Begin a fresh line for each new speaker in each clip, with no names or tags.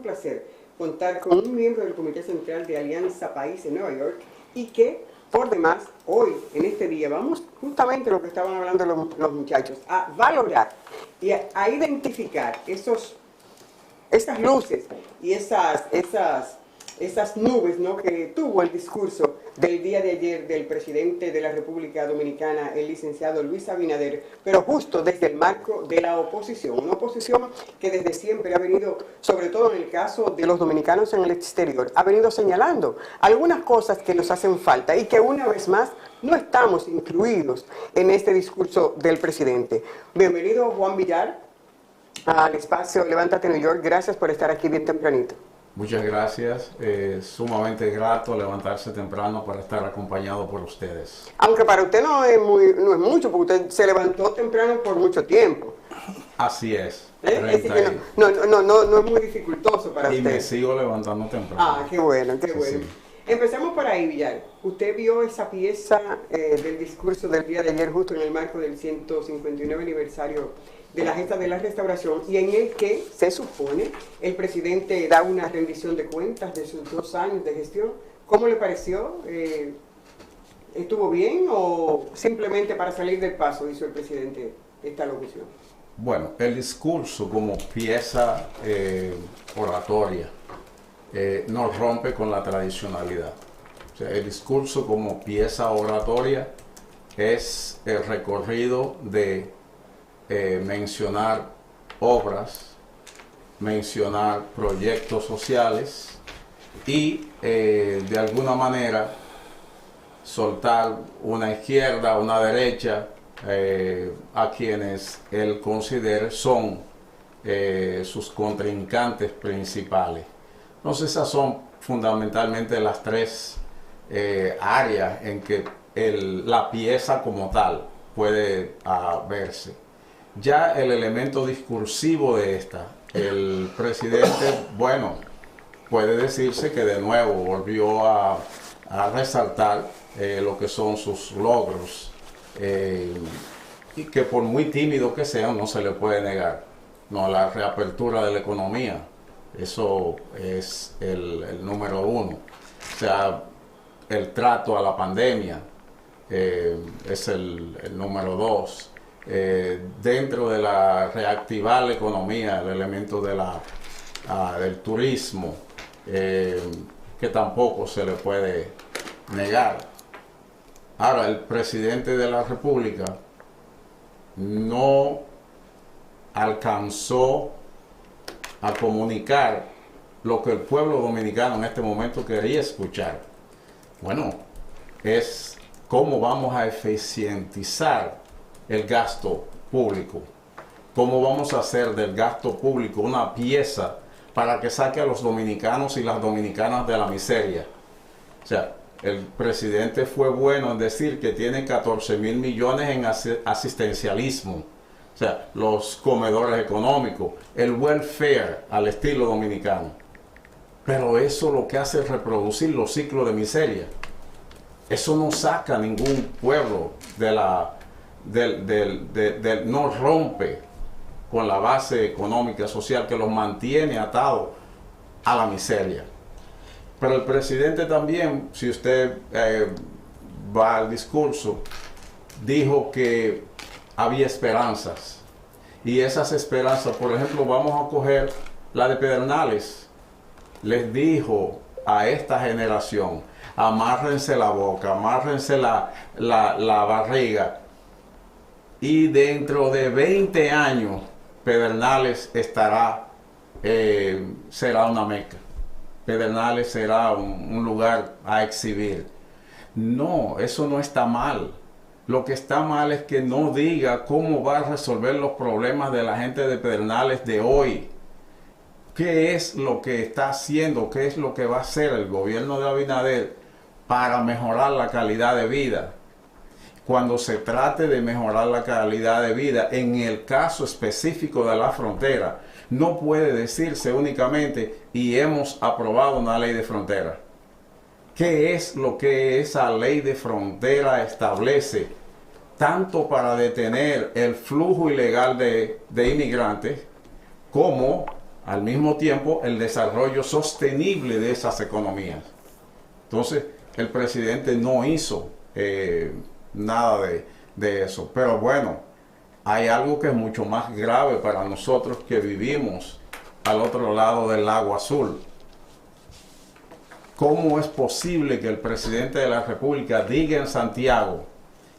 un placer contar con un miembro del Comité Central de Alianza País en Nueva York y que, por demás, hoy, en este día, vamos justamente lo que estaban hablando los muchachos, a valorar y a identificar esas luces y esas nubes, ¿no?, que tuvo el discurso del día de ayer del presidente de la República Dominicana, el licenciado Luis Abinader, pero justo desde el marco de la oposición, una oposición que desde siempre ha venido, sobre todo en el caso de los dominicanos en el exterior, ha venido señalando algunas cosas que nos hacen falta y que una vez más no estamos incluidos en este discurso del presidente. Bienvenido, Juan Villar, al espacio Levántate New York. Gracias por estar aquí bien tempranito.
Muchas gracias, sumamente grato levantarse temprano para estar acompañado por ustedes.
Aunque para usted no es mucho, porque usted se levantó temprano por mucho tiempo.
Así es.
Así que no es muy dificultoso para usted.
Y me sigo levantando temprano.
Ah, qué bueno, qué bueno.
Sí.
Empecemos por ahí, Villar. Usted vio esa pieza del discurso del día de ayer, justo en el marco del 159 aniversario de la gesta de la restauración, y en el que se supone el presidente da una rendición de cuentas de sus 2 años de gestión. ¿Cómo le pareció? ¿Estuvo bien o simplemente para salir del paso hizo el presidente esta locución?
Bueno, el discurso como pieza oratoria nos rompe con la tradicionalidad. O sea, el discurso como pieza oratoria es el recorrido de mencionar obras, mencionar proyectos sociales y de alguna manera soltar una izquierda, una derecha a quienes él considere son sus contrincantes principales. Entonces esas son fundamentalmente las 3 áreas en que la pieza como tal puede verse. Ya el elemento discursivo de esta, el presidente, bueno, puede decirse que de nuevo volvió a resaltar lo que son sus logros y que por muy tímido que sean no se le puede negar. No, la reapertura de la economía, eso es el número 1. O sea, el trato a la pandemia es el número 2. Dentro de reactivar la economía, el elemento del turismo, que tampoco se le puede negar. Ahora, el presidente de la República no alcanzó a comunicar lo que el pueblo dominicano en este momento quería escuchar. Bueno, es cómo vamos a eficientizar el gasto público. ¿Cómo vamos a hacer del gasto público una pieza para que saque a los dominicanos y las dominicanas de la miseria? O sea, el presidente fue bueno en decir que tiene 14.000 millones en asistencialismo. O sea, los comedores económicos, el welfare al estilo dominicano. Pero eso lo que hace es reproducir los ciclos de miseria. Eso no saca a ningún pueblo no rompe con la base económica social que los mantiene atados a la miseria. Pero el presidente también, si usted va al discurso, dijo que había esperanzas. Y esas esperanzas, por ejemplo, vamos a coger la de Pedernales. Les dijo a esta generación, amárrense la boca, amárrense la barriga. Y dentro de 20 años, Pedernales será una meca. Pedernales será un lugar a exhibir. No, eso no está mal. Lo que está mal es que no diga cómo va a resolver los problemas de la gente de Pedernales de hoy. ¿Qué es lo que está haciendo? ¿Qué es lo que va a hacer el gobierno de Abinader para mejorar la calidad de vida? Cuando se trate de mejorar la calidad de vida, en el caso específico de la frontera, no puede decirse únicamente y hemos aprobado una ley de frontera. ¿Qué es lo que esa ley de frontera establece? Tanto para detener el flujo ilegal de inmigrantes como al mismo tiempo el desarrollo sostenible de esas economías. Entonces, el presidente no hizo nada de eso. Pero bueno, hay algo que es mucho más grave para nosotros que vivimos al otro lado del lago azul. ¿Cómo es posible que el presidente de la República diga en Santiago,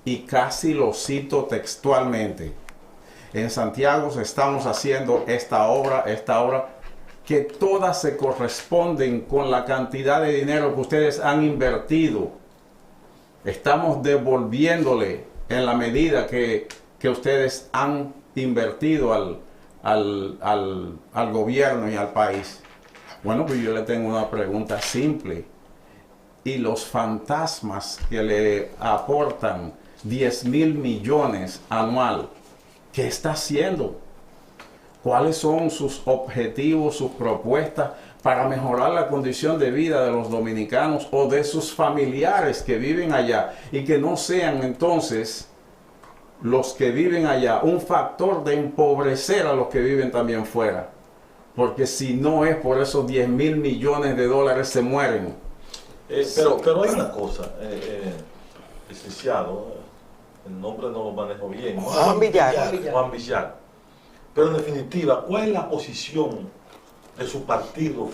y casi lo cito textualmente, en Santiago estamos haciendo esta obra, que todas se corresponden con la cantidad de dinero que ustedes han invertido? Estamos devolviéndole en la medida que ustedes han invertido al gobierno y al país. Bueno, pues yo le tengo una pregunta simple. ¿Y los fantasmas que le aportan 10.000 millones anual, qué está haciendo? ¿Cuáles son sus objetivos, sus propuestas para mejorar la condición de vida de los dominicanos o de sus familiares que viven allá, y que no sean entonces los que viven allá un factor de empobrecer a los que viven también fuera? Porque si no es por esos 10.000 millones de dólares, se mueren.
Pero hay una cosa, licenciado, el nombre no lo manejo bien.
Juan Villar.
Juan Villar. Pero en definitiva, ¿cuál es la posición de su partido?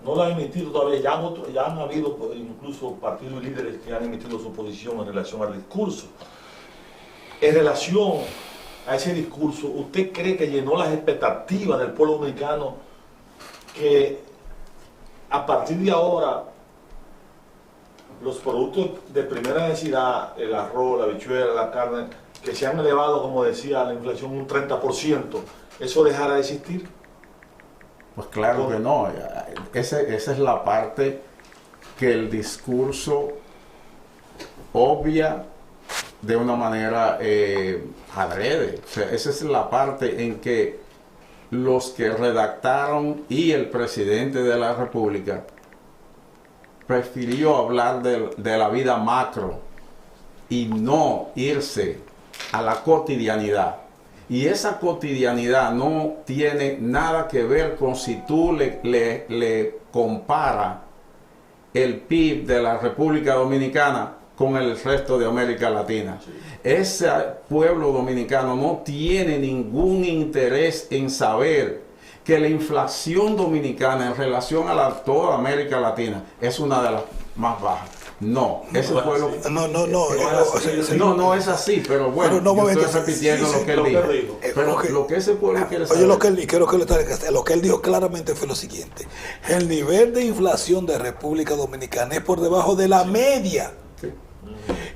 No la han emitido todavía, ya han habido incluso partidos y líderes que han emitido su posición en relación al discurso. En relación a ese discurso, ¿usted cree que llenó las expectativas del pueblo dominicano, que a partir de ahora los productos de primera necesidad, el arroz, la habichuela, la carne, que se han elevado, como decía, la inflación un 30%, eso dejará de existir?
Pues claro que no. Esa es la parte que el discurso obvia de una manera adrede. O sea, esa es la parte en que los que redactaron y el presidente de la República prefirió hablar de la vida macro y no irse a la cotidianidad. Y esa cotidianidad no tiene nada que ver con si tú le compara el PIB de la República Dominicana con el resto de América Latina. Sí. Ese pueblo dominicano no tiene ningún interés en saber que la inflación dominicana en relación a toda América Latina es una de las más bajas. No, ese pueblo... No es así, pero bueno, yo estoy repitiendo lo que él dijo. Pero lo que ese pueblo quiere saber...
Oye, lo que él dijo claramente fue lo siguiente: el nivel de inflación de República Dominicana es por debajo de la media,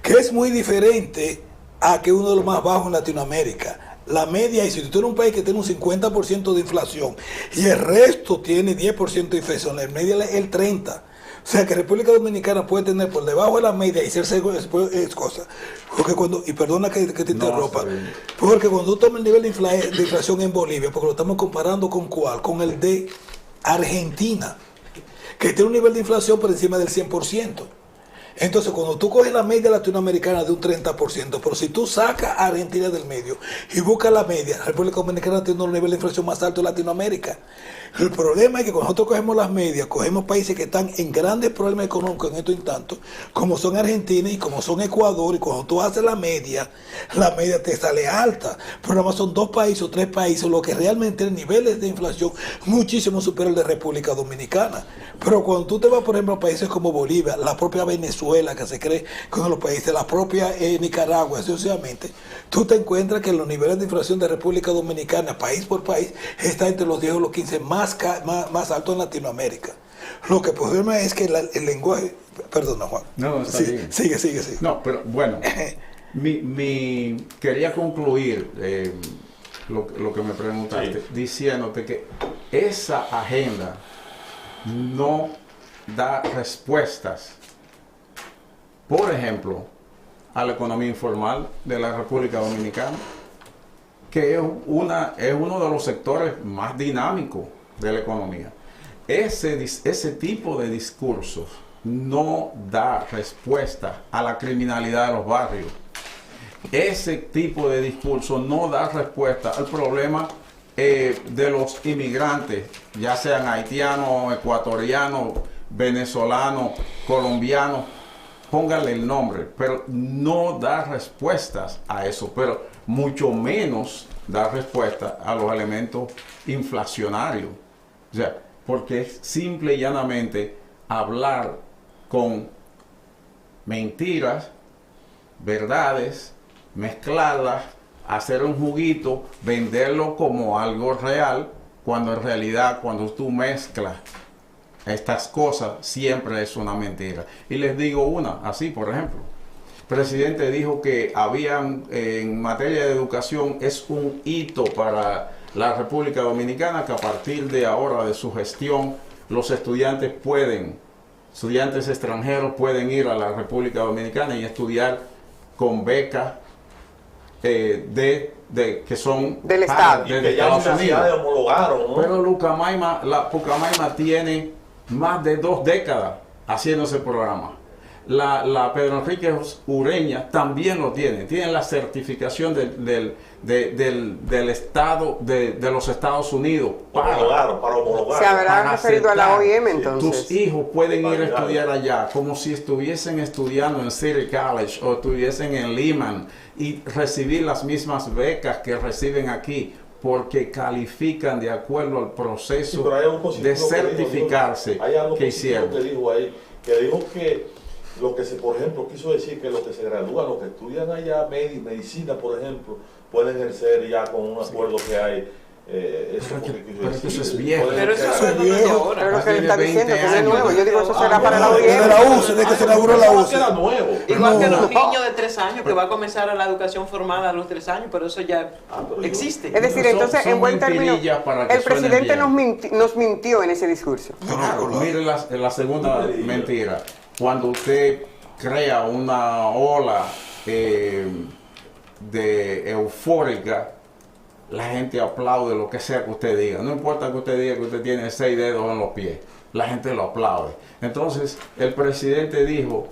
que es muy diferente a que uno de los más bajos en Latinoamérica. La media, y si tú tienes un país que tiene un 50% de inflación y el resto tiene 10% de inflación, la media es el 30%. O sea que República Dominicana puede tener por debajo de la media y ser cosas. Porque cuando, y perdona que te interrumpa, porque cuando tú tomas el nivel de inflación en Bolivia, porque lo estamos comparando con ¿cuál? Con el de Argentina, que tiene un nivel de inflación por encima del 100%. Entonces, cuando tú coges la media latinoamericana de un 30%, pero si tú sacas a Argentina del medio y buscas la media, la República Dominicana tiene un nivel de inflación más alto en Latinoamérica. El problema es que cuando nosotros cogemos las medias, cogemos países que están en grandes problemas económicos en estos instantes, como son Argentina y como son Ecuador, y cuando tú haces la media te sale alta. Pero nada más son 2 países o 3 países los que realmente tienen niveles de inflación muchísimo superior de República Dominicana. Pero cuando tú te vas, por ejemplo, a países como Bolivia, la propia Venezuela, que se cree que uno de los países, la propia Nicaragua, sucesivamente, tú te encuentras que los niveles de inflación de República Dominicana, país por país, está entre los 10 o los 15 más altos en Latinoamérica. Lo que problema es que el lenguaje... Perdona, Juan.
No, está bien.
Sigue.
No, pero bueno, quería concluir lo que me preguntaste, diciéndote que esa agenda no da respuestas, por ejemplo, a la economía informal de la República Dominicana, que es uno de los sectores más dinámicos de la economía. Ese tipo de discursos no da respuesta a la criminalidad de los barrios. Ese tipo de discurso no da respuesta al problema de los inmigrantes, ya sean haitianos, ecuatorianos, venezolanos, colombianos, póngale el nombre, pero no da respuestas a eso, pero mucho menos da respuesta a los elementos inflacionarios. O sea, porque es simple y llanamente hablar con mentiras, verdades, mezclarlas, hacer un juguito, venderlo como algo real, cuando en realidad cuando tú mezclas estas cosas siempre es una mentira. Y les digo una, así por ejemplo. El presidente dijo que habían, en materia de educación, es un hito para la República Dominicana que a partir de ahora de su gestión los estudiantes extranjeros pueden ir a la República Dominicana y estudiar con becas que son
del Estado.
Y que ya las universidades homologaron, ¿no?
Pero la Pucamaima tiene más de 2 décadas haciendo ese programa. La Pedro Enrique Ureña también lo tiene la certificación del Estado de los Estados Unidos
para homologar.
Se habrá referido a la OIM entonces.
Tus hijos pueden ir a estudiar allá como si estuviesen estudiando en City College o estuviesen en Lehman y recibir las mismas becas que reciben aquí, porque califican de acuerdo al proceso de certificarse que hicieron.
Que dijo que lo que por ejemplo, quiso decir que los que se gradúan, los que estudian allá medicina, por ejemplo, pueden ejercer ya con un acuerdo que hay. Eso
es viejo.
Pero eso es viejo.
Pero lo que le está diciendo que no es nuevo. Yo digo, eso será para la OIM.
De la UCE, de que se inauguró la UCE.
Nuevo.
Igual que los niños de 3 años, que va a comenzar a la educación formal a los 3 años, pero eso ya existe.
Es decir, entonces, en buen término, el presidente nos mintió en ese discurso.
Mire la segunda mentira. Cuando usted crea una ola de eufórica, la gente aplaude lo que sea que usted diga. No importa que usted diga que usted tiene 6 dedos en los pies, la gente lo aplaude. Entonces, el presidente dijo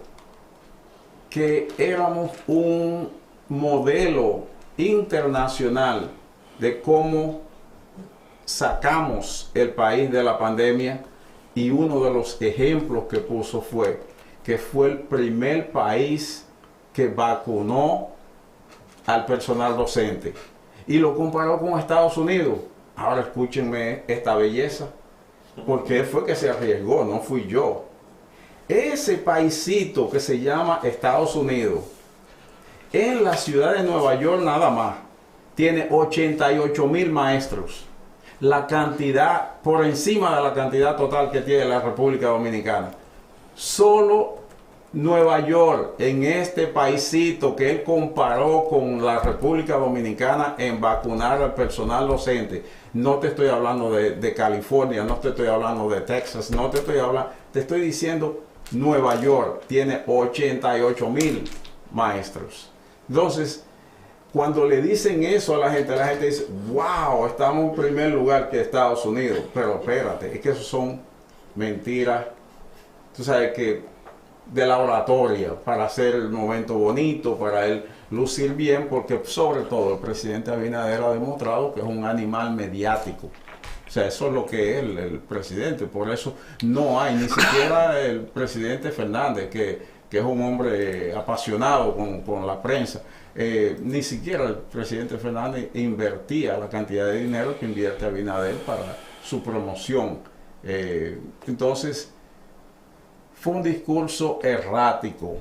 que éramos un modelo internacional de cómo sacamos el país de la pandemia, y uno de los ejemplos que puso fue que fue el primer país que vacunó al personal docente y lo comparó con Estados Unidos. Ahora escúchenme esta belleza, porque él fue que se arriesgó, no fui yo. Ese paisito que se llama Estados Unidos, en la ciudad de Nueva York nada más, tiene 88,000 maestros. La cantidad, por encima de la cantidad total que tiene la República Dominicana. Solo Nueva York, en este paisito que él comparó con la República Dominicana en vacunar al personal docente. No te estoy hablando de California, no te estoy hablando de Texas, no te estoy hablando, te estoy diciendo Nueva York tiene 88,000 maestros. Entonces, cuando le dicen eso a la gente dice, wow, estamos en primer lugar que Estados Unidos. Pero espérate, es que eso son mentiras. Tú sabes que de la oratoria, para hacer el momento bonito, para él lucir bien, porque sobre todo el presidente Abinader ha demostrado que es un animal mediático. O sea, eso es lo que es el presidente. Por eso no hay, ni siquiera el presidente Fernández, que es un hombre apasionado con la prensa. Ni siquiera el presidente Fernández invertía la cantidad de dinero que invierte Abinader para su promoción. Entonces, fue un discurso errático,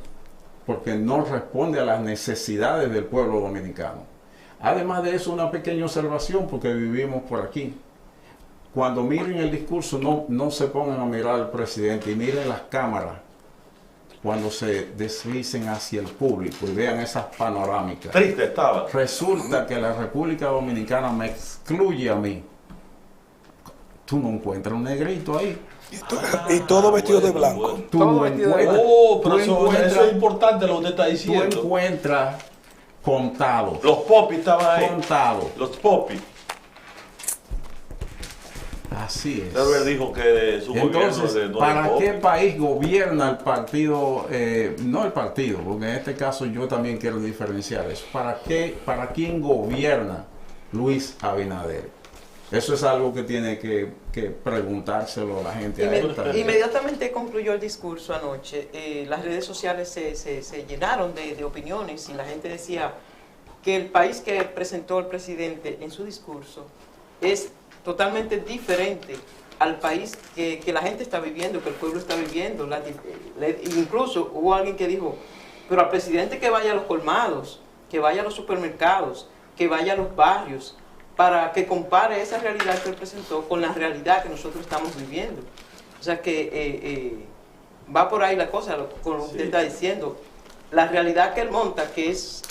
porque no responde a las necesidades del pueblo dominicano. Además de eso, una pequeña observación, porque vivimos por aquí. Cuando miren el discurso, no se pongan a mirar al presidente y miren las cámaras cuando se deslicen hacia el público y vean esas panorámicas.
Triste estaba.
Resulta que la República Dominicana me excluye a mí. Tú no encuentras un negrito ahí.
Y todo vestido de blanco.
Tú no encuentras.
Pero eso es importante lo que usted está diciendo.
Tú encuentras contados.
Los popis estaban ahí.
Contados.
Los popis.
Así es.
Pero él dijo que su
Entonces,
gobierno
¿para qué país gobierna el partido? No el partido, porque en este caso yo también quiero diferenciar eso. ¿Para quién gobierna Luis Abinader? Eso es algo que tiene que preguntárselo a la gente. A él también.
Inmediatamente concluyó el discurso anoche, las redes sociales se llenaron de opiniones y la gente decía que el país que presentó el presidente en su discurso es totalmente diferente al país que la gente está viviendo, que el pueblo está viviendo. Incluso hubo alguien que dijo, pero al presidente que vaya a los colmados, que vaya a los supermercados, que vaya a los barrios, para que compare esa realidad que él presentó con la realidad que nosotros estamos viviendo. O sea que va por ahí la cosa, con lo que usted está diciendo. La realidad que él monta, que es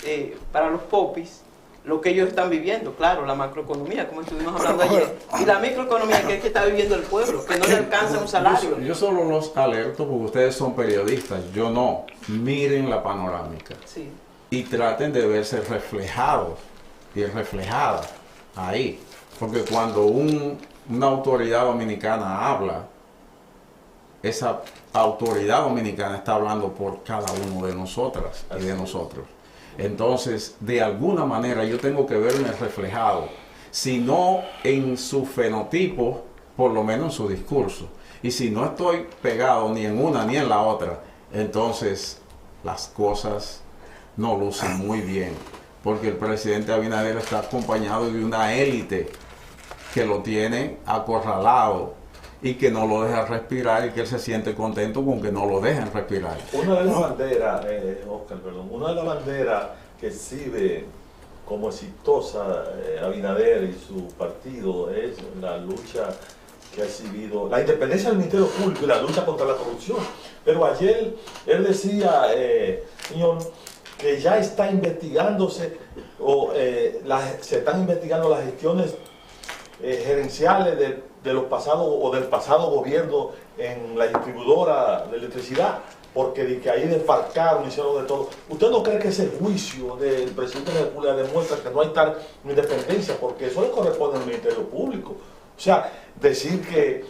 para los popis, lo que ellos están viviendo, claro, la macroeconomía, como estuvimos hablando ayer, y la microeconomía, que es que está viviendo el pueblo, que no le alcanza un salario.
Yo solo los alerto porque ustedes son periodistas, yo no. Miren la panorámica.
Sí.
Y traten de verse reflejados y reflejadas ahí. Porque cuando una autoridad dominicana habla, esa autoridad dominicana está hablando por cada uno de nosotras y de nosotros. Entonces, de alguna manera yo tengo que verme reflejado, si no en su fenotipo, por lo menos en su discurso. Y si no estoy pegado ni en una ni en la otra, entonces las cosas no lucen muy bien. Porque el presidente Abinader está acompañado de una élite que lo tiene acorralado y que no lo deja respirar y que él se siente contento con que no lo dejen respirar.
Una de las banderas, Oscar, perdón, una de las banderas que exhibe como exitosa Abinader y su partido es la lucha que ha exhibido, la independencia del Ministerio Público y la lucha contra la corrupción. Pero ayer él decía, señor, que ya está investigándose, se están investigando las gestiones gerenciales de los pasados o del pasado gobierno en la distribuidora de electricidad, porque de que ahí desfalcaron, hicieron de todo. ¿Usted no cree que ese juicio del presidente de la República demuestra que no hay tal independencia? Porque eso le corresponde al Ministerio Público. O sea, decir que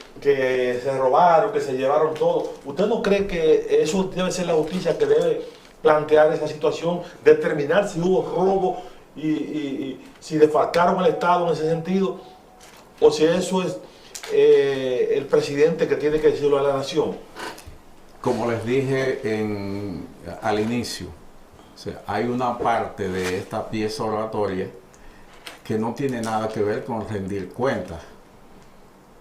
se robaron, que se llevaron todo. ¿Usted no cree que eso debe ser la justicia que debe plantear esa situación, determinar si hubo robo y si desfalcaron al Estado en ese sentido, o si eso es el presidente que tiene que decirlo a la nación?
Como les dije al inicio, o sea, hay una parte de esta pieza oratoria que no tiene nada que ver con rendir cuentas,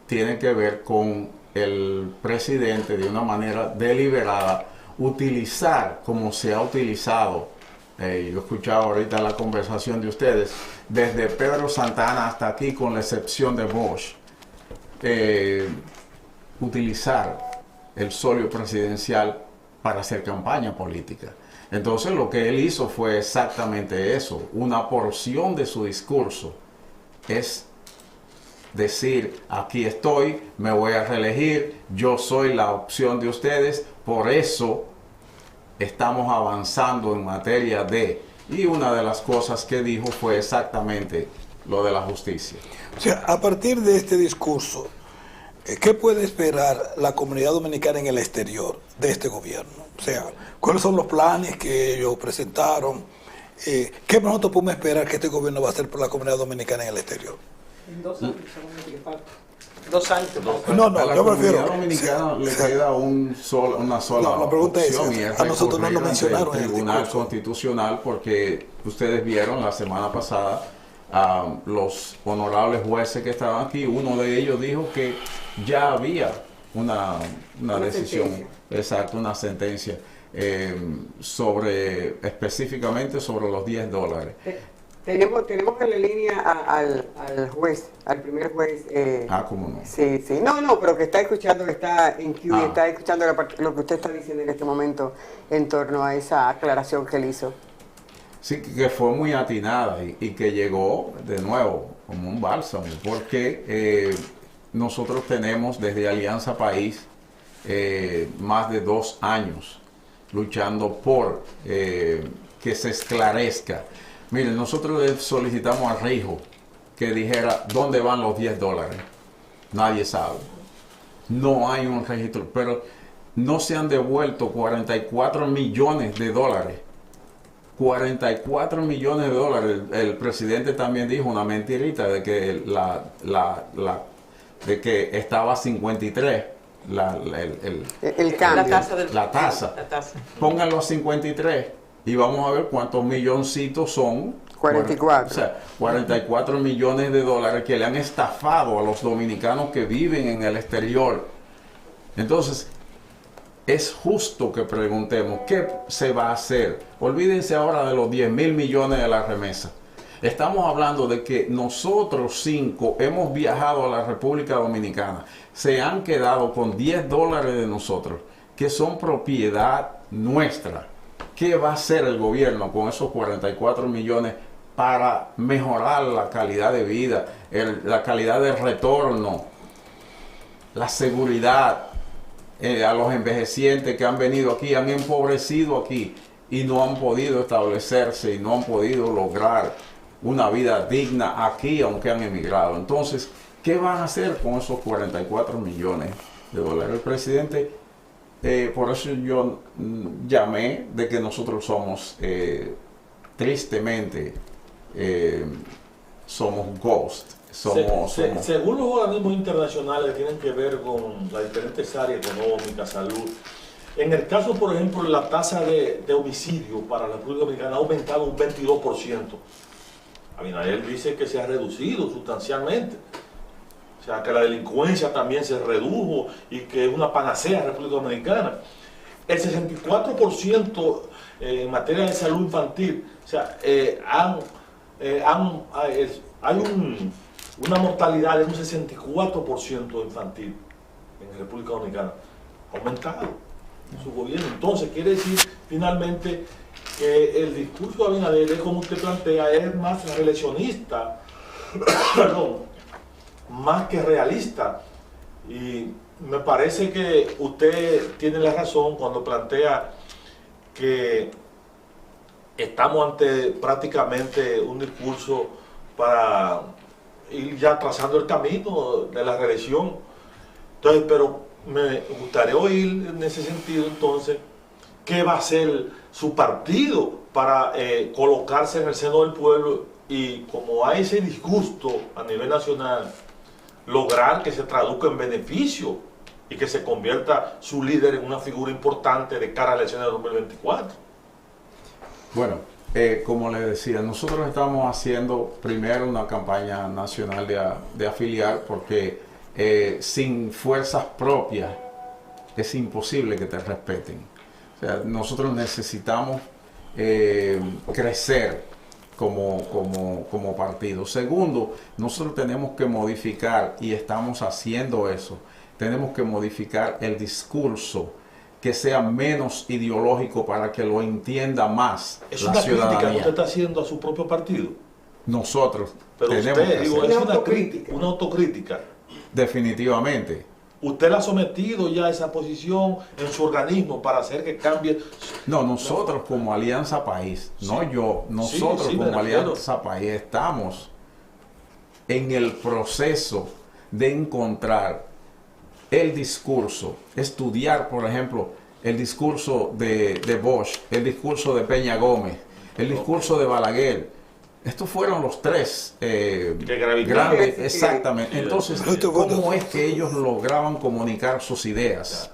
tiene que ver con el presidente de una manera deliberada utilizar como se ha utilizado. Yo he escuchado ahorita la conversación de ustedes, desde Pedro Santana hasta aquí, con la excepción de Bosch, utilizar el solio presidencial para hacer campaña política. Entonces lo que él hizo fue exactamente eso. Una porción de su discurso es decir, aquí estoy, me voy a reelegir, yo soy la opción de ustedes, por eso estamos avanzando en materia de... Y una de las cosas que dijo fue exactamente lo de la justicia.
O sea, a partir de este discurso, ¿qué puede esperar la comunidad dominicana en el exterior de este gobierno? O sea, ¿cuáles son los planes que ellos presentaron? ¿Qué nosotros podemos esperar que este gobierno va a hacer por la comunidad dominicana en el exterior?
En 2 años, solamente que falta. 2 años.
No,
A la
yo prefiero.
comunidad dominicana le queda una sola
No, la pregunta es
opción, y
esa. A nosotros no
recurrir
lo
ante
mencionaron
el
en el
Tribunal
discurso.
Constitucional, porque ustedes vieron la semana pasada los honorables jueces que estaban aquí, uno de ellos dijo que ya había una decisión,
sentencia.
exacto, una sentencia específicamente sobre los $10.
Tenemos en la línea al juez, al primer juez.
¿Cómo no?
Sí. No, pero que está escuchando, que está en Q y está escuchando lo que usted está diciendo en este momento en torno a esa aclaración que él hizo.
Sí, que fue muy atinada y que llegó de nuevo como un bálsamo, porque nosotros tenemos desde Alianza País más de 2 años luchando por que se esclarezca. Miren, nosotros le solicitamos a Rijo que dijera dónde van los $10. Nadie sabe. No hay un registro, pero no se han devuelto $44 millones 44 millones de dólares. El presidente también dijo una mentirita de que de que estaba a 53
El cambio.
la tasa. Pónganlo a 53 y vamos a ver cuántos milloncitos son.
44.
O sea, 44 millones de dólares que le han estafado a los dominicanos que viven en el exterior. Entonces, es justo que preguntemos qué se va a hacer. Olvídense ahora de los 10.000 millones de la remesa. Estamos hablando de que nosotros 5 hemos viajado a la República Dominicana. Se han quedado con 10 dólares de nosotros, que son propiedad nuestra. ¿Qué va a hacer el gobierno con esos 44 millones para mejorar la calidad de vida, la calidad de retorno, la seguridad a los envejecientes que han venido aquí, han empobrecido aquí y no han podido establecerse y no han podido lograr una vida digna aquí, aunque han emigrado? Entonces, ¿qué van a hacer con esos 44 millones de dólares? El presidente, por eso yo llamé de que nosotros somos, tristemente, somos ghost.
Según los organismos internacionales que tienen que ver con las diferentes áreas económicas, salud, en el caso, por ejemplo, la tasa de homicidio para la República Dominicana ha aumentado un 22%. Abinader dice que se ha reducido sustancialmente. O sea, que la delincuencia también se redujo y que es una panacea en la República Dominicana. El 64% en materia de salud infantil, o sea, hay una mortalidad de un 64% infantil en la República Dominicana. Ha aumentado en su gobierno. Entonces, quiere decir finalmente que el discurso de Abinader, como usted plantea, es más reeleccionista, perdón, más que realista. Y me parece que usted tiene la razón cuando plantea que estamos ante prácticamente un discurso para ir ya trazando el camino de la reelección. Entonces, pero me gustaría oír en ese sentido entonces qué va a hacer su partido para colocarse en el seno del pueblo y, como hay ese disgusto a nivel nacional, lograr que se traduzca en beneficio y que se convierta su líder en una figura importante de cara a las elecciones de 2024.
Bueno, como le decía, nosotros estamos haciendo primero una campaña nacional de afiliar, porque sin fuerzas propias es imposible que te respeten. O sea, nosotros necesitamos crecer como partido. Segundo, nosotros tenemos que modificar, y estamos haciendo eso, tenemos que modificar el discurso, que sea menos ideológico para que lo entienda más
¿Es
la
una
ciudadanía.
crítica que usted está haciendo a su propio partido?
Nosotros
Pero
tenemos
usted,
que
digo,
hacer.
es
Una
una autocrítica.
Definitivamente.
¿Usted la ha sometido ya a esa posición en su organismo para hacer que cambie?
No, nosotros como Alianza País, no yo, nosotros
sí,
como Alianza País estamos en el proceso de encontrar el discurso, estudiar, por ejemplo, el discurso de Bosch, el discurso de Peña Gómez, el discurso de Balaguer. Estos fueron los tres grandes, exactamente. Entonces, ¿cómo es que ellos lograban comunicar sus ideas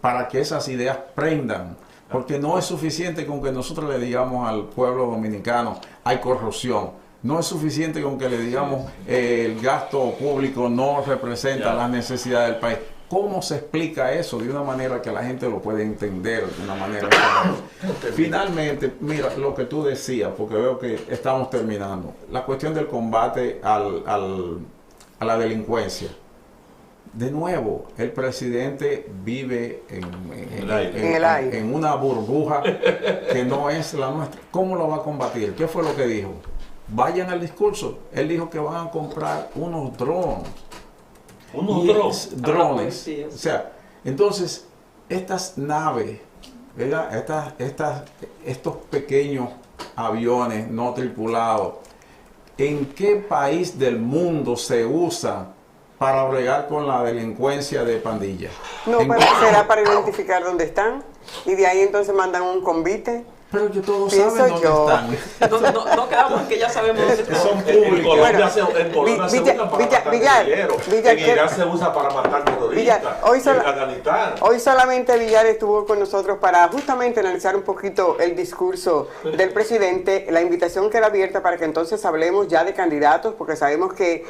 para que esas ideas prendan? Porque no es suficiente con que nosotros le digamos al pueblo dominicano hay corrupción. No es suficiente con que le digamos el gasto público no representa las necesidades del país. ¿Cómo se explica eso de una manera que la gente lo puede entender de una manera? Finalmente, mira lo que tú decías, porque veo que estamos terminando. La cuestión del combate a la delincuencia. De nuevo, el presidente vive en una burbuja que no es la nuestra. ¿Cómo lo va a combatir? ¿Qué fue lo que dijo? Vayan al discurso. Él dijo que van a comprar unos drones. Drones. O sea, entonces, estas naves, ¿verdad? Estos pequeños aviones no tripulados, ¿en qué país del mundo se usan para bregar con la delincuencia de pandillas?
No, pero será para identificar dónde están y de ahí entonces mandan un convite
Pero que todos
Pienso
saben dónde
yo.
están.
No quedamos en que ya sabemos dónde están.
Son públicos.
Bueno,
En Colombia se usa para matar
Villar,
guerrilleros.
Villar,
En Irán se usa para matar terroristas.
Villar, hoy
En
solo-
Afganistán.
Hoy solamente Villar estuvo con nosotros para justamente analizar un poquito el discurso del presidente, la invitación queda abierta para que entonces hablemos ya de candidatos, porque sabemos que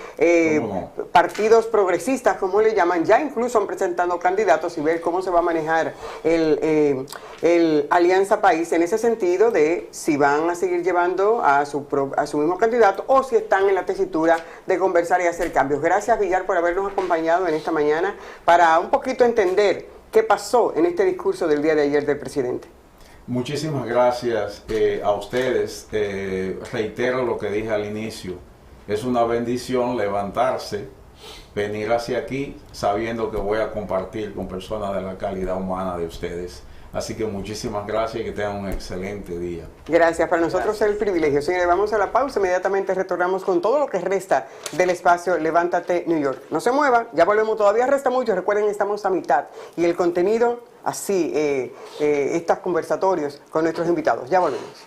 ¿Cómo no?
partidos progresistas, como le llaman, ya incluso han presentado candidatos y ver cómo se va a manejar el Alianza País en ese sentido de si van a seguir llevando a su mismo candidato o si están en la tesitura de conversar y hacer cambios. Gracias, Villar, por habernos acompañado en esta mañana para un poquito entender qué pasó en este discurso del día de ayer del presidente.
Muchísimas gracias a ustedes. Reitero lo que dije al inicio. Es una bendición levantarse, venir hacia aquí sabiendo que voy a compartir con personas de la calidad humana de ustedes. Así que muchísimas gracias y que tengan un excelente día.
Gracias, para nosotros es el privilegio. Señores, vamos a la pausa, inmediatamente retornamos con todo lo que resta del espacio Levántate New York. No se mueva, ya volvemos, todavía resta mucho, recuerden, estamos a mitad. Y el contenido, así, estos conversatorios con nuestros invitados. Ya volvemos.